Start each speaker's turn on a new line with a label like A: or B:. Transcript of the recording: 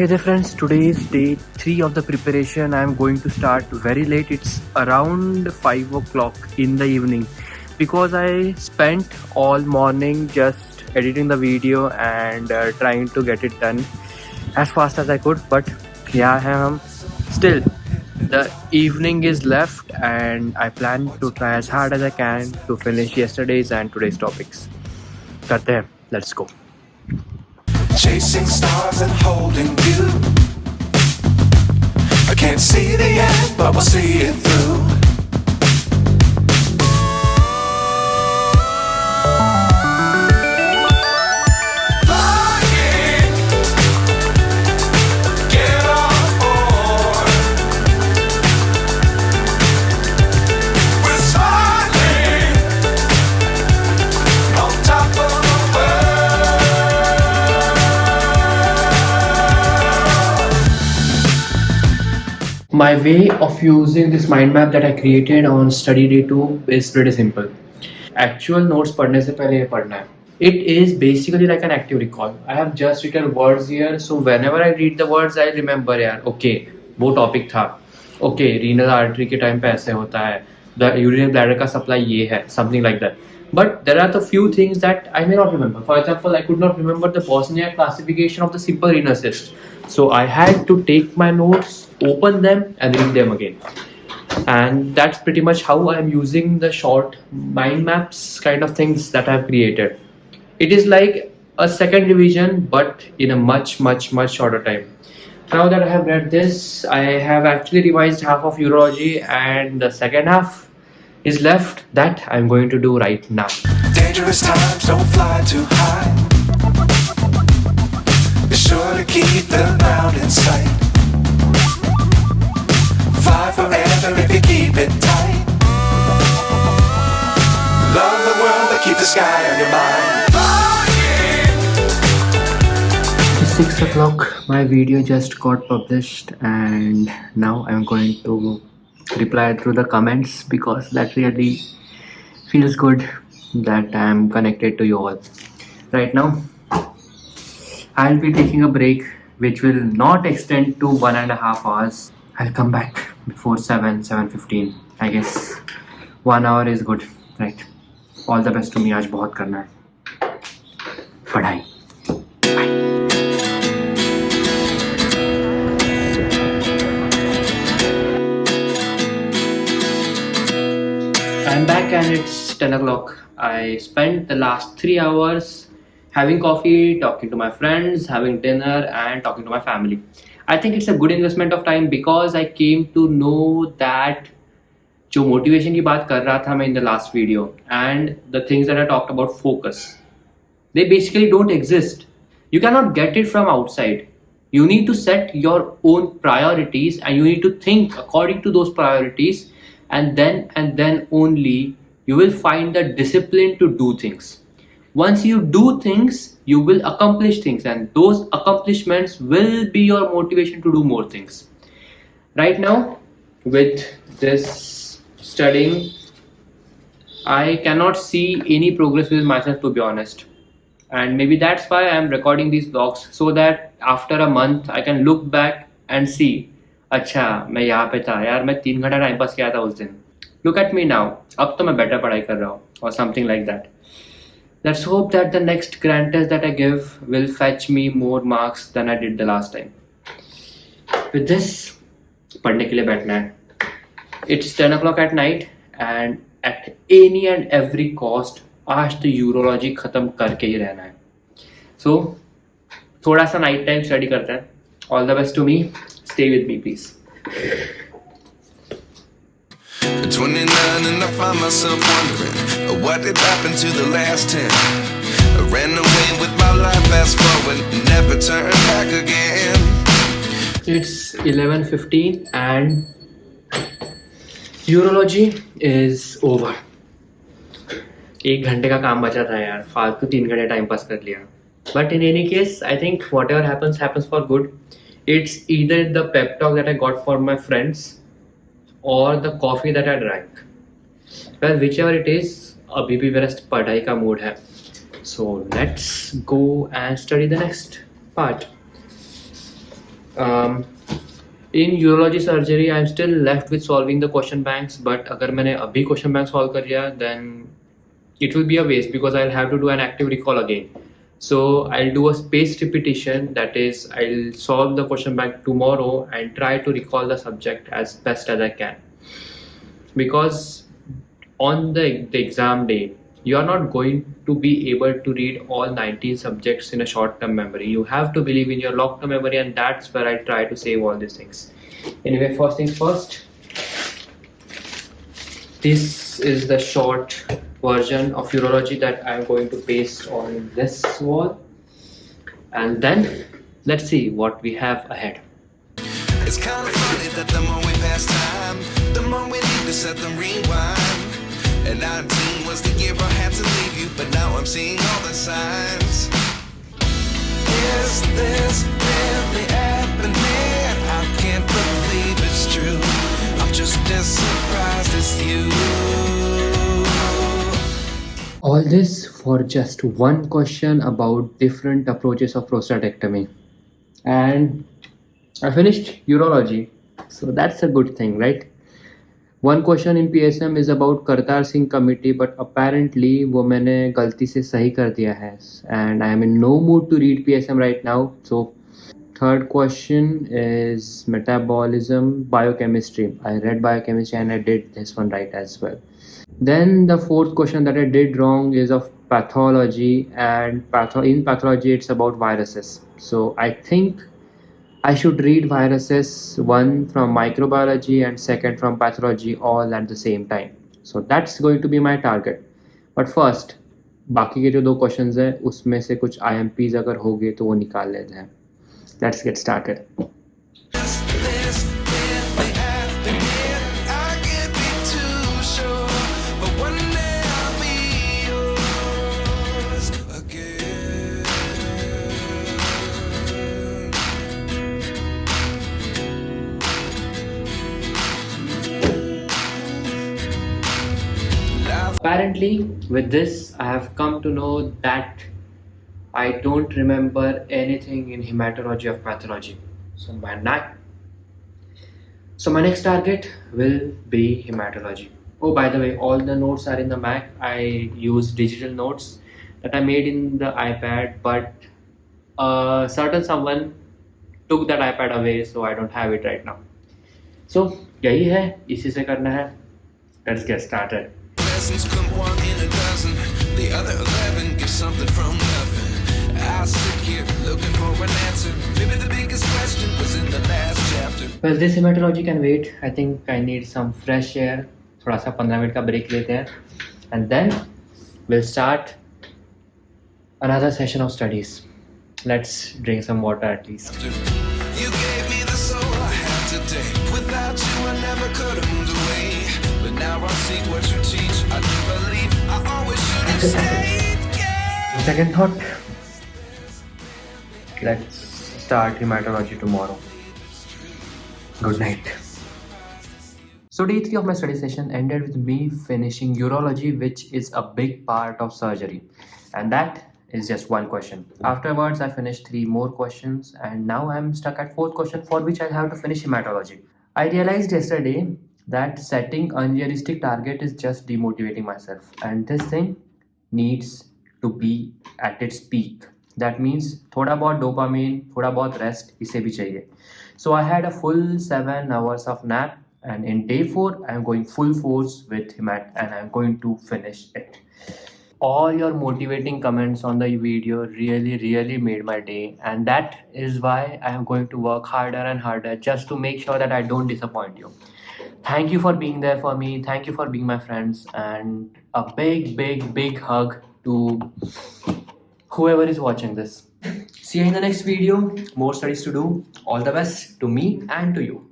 A: Hey there friends, today is day 3 of the preparation. I am going to start very late. It's around 5 o'clock in the evening because I spent all morning just editing the video and trying to get it done as fast as I could. But yeah, I am still. The evening is left and I plan to try as hard as I can to finish yesterday's and today's topics. Karte hain. Let's go.
B: Chasing stars and holding you. I can't see the end, but we'll see it through. Flying, get on board. We're smiling on top of the world.
A: My way of using this mind map that I created on study day 2 is pretty simple. Actual notes पढ़ने से पहले ये पढ़ना है. It is basically like an active recall. I have just written words here, so whenever I read the words, I remember यार, okay, वो topic था. Okay, renal artery के time पे ऐसे होता है. The urinary bladder का supply ये है, something like that. But there are the few things that I may not remember. For example, I could not remember the Bosniak classification of the simple renal cyst. So I had to take my notes, open them and read them again. And that's pretty much how I'm using the short mind maps kind of things that I've created. It is like a second revision but in a much shorter time. Now that I have read this, I have actually revised half of urology and the second half is left that I'm going to do right now.
B: Dangerous times, don't fly too high. Be sure to keep the ground in sight. Fly forever if you keep it tight. Love the world, but keep the sky on your mind.
A: It's 6 o'clock. My video just got published and now I'm going to reply through the comments because that really feels good that I'm connected to you all. Right now, I'll be taking a break which will not extend to 1.5 hours. I'll come back before 7:15. I guess 1 hour is good, right? All the best to me. आज बहुत करना है पढ़ाई. I'm back and it's 10 o'clock. I spent the last 3 hours having coffee, talking to my friends, having dinner and talking to my family. I think it's a good investment of time because I came to know that जो motivation की बात कर रहा था मैं in the last video and the things that I talked about focus, they basically don't exist. You cannot get it from outside. You need to set your own priorities and you need to think according to those priorities, and then only you will find the discipline to do things. Once you do things, you will accomplish things and those accomplishments will be your motivation to do more things. Right now, with this studying, I cannot see any progress with myself, to be honest. And maybe that's why I'm recording these vlogs, so that after a month I can look back and see, अच्छा मैं यहाँ पे था यार, मैं 3 घंटा time pass किया था उस दिन. Look at me now. अब तो मैं better पढ़ाई कर रहा हूँ or something like that. Let's hope that the next grand test that I give will fetch me more marks than I did the last time. With this, पढ़ने के लिए बैठना है. It's 10 o'clock at night and at any and every cost आज तो urology खत्म करके ही रहना है. So थोड़ा सा नाइट टाइम स्टडी करते हैं. All the best to me. Stay with me, please.
B: 29 and I find myself wondering what did happen to the last 10. I ran away with my life, fast forward, never turn back again.
A: It's 11:15 and urology is over. 1 घंटे का काम बचा था यार, फालतू 3 घंटे time pass कर लिया. But in any case, I think whatever happens for good. It's either the pep talk that I got from my friends or the coffee that I drank. Well, whichever it is, अभी भी मेरा पढ़ाई का mood है. So let's go and study the next part. Um, in urology surgery, I'm still left with solving the question banks. But अगर मैंने अभी question bank solve कर लिया, then it will be a waste because I'll have to do an active recall again. So I'll do a spaced repetition. That is, I'll solve the question bank tomorrow and try to recall the subject as best as I can. Because on the exam day, you are not going to be able to read all 19 subjects in a short-term memory. You have to believe in your long-term memory, and that's where I try to save all these things. Anyway, first things first, this is the short version of urology that I'm going to paste on this wall, and then let's see what we have ahead.
B: It's kind of funny that the more we pass time, the more we need to set them rewind. And 19 was the year I had to leave you, but now I'm seeing all the signs. Is this really happening? I can't believe it's true. I'm just as surprised as you.
A: All this for just one question about different approaches of prostatectomy. And I finished urology, so that's a good thing, right? One question in PSM is about Kartar Singh committee, but apparently वो मैंने गलती से सही कर दिया है, and I am in no mood to read PSM right now. So third question is metabolism, biochemistry. I read biochemistry and I did this one right as well. Then the fourth question that I did wrong is of pathology, and in pathology it's about viruses. So I think I should read viruses, one from microbiology and second from pathology, all at the same time. So that's going to be my target. But first, बाकी के जो 2 questions है उसमें से कुछ IMPs अगर हो गए तो वो निकाल लेते हैं. Let's get started.
B: Is this really happening? I can't be too sure, but one day I'll be yours again.
A: Apparently, with this, I have come to know that I don't remember anything in hematology of pathology. So my next target will be hematology. Oh, by the way, all the notes are in the Mac. I use digital notes that I made in the iPad, but certain someone took that iPad away, so I don't have it right now. So यही है, इसी से करना है. Let's get started.
B: Lessons come one in a dozen. The other 11 give something from nothing. I sit here looking for an answer. Maybe the biggest question was in the last chapter.
A: Well, this hematology can wait. I think I need some fresh air. थोड़ा सा 15 minute का break लेते हैं. And then we'll start another session of studies. Let's drink some water at least.
B: You gave me the soul I have today. Without you, I never could have moved away. But now I see what you teach. I do believe I always should have stayed. Yeah.
A: Second thought. Let's start hematology tomorrow. Good night. So day 3 of my study session ended with me finishing urology, which is a big part of surgery. And that is just one question. Afterwards, I finished 3 more questions, and now I'm stuck at 4th question, for which I'll have to finish hematology. I realized yesterday that setting unrealistic target is just demotivating myself, and this thing needs to be at its peak. That means थोड़ा बहुत dopamine, थोड़ा बहुत rest इसे भी चाहिए. So I had a full 7 hours of nap, and in day 4 I'm going full force with hemat, and I'm going to finish it. All your motivating comments on the video really made my day, and that is why I am going to work harder and harder just to make sure that I don't disappoint you. Thank you for being there for me. Thank you for being my friends, and a big hug to whoever is watching this. See you in the next video. More studies to do. All the best to me and to you.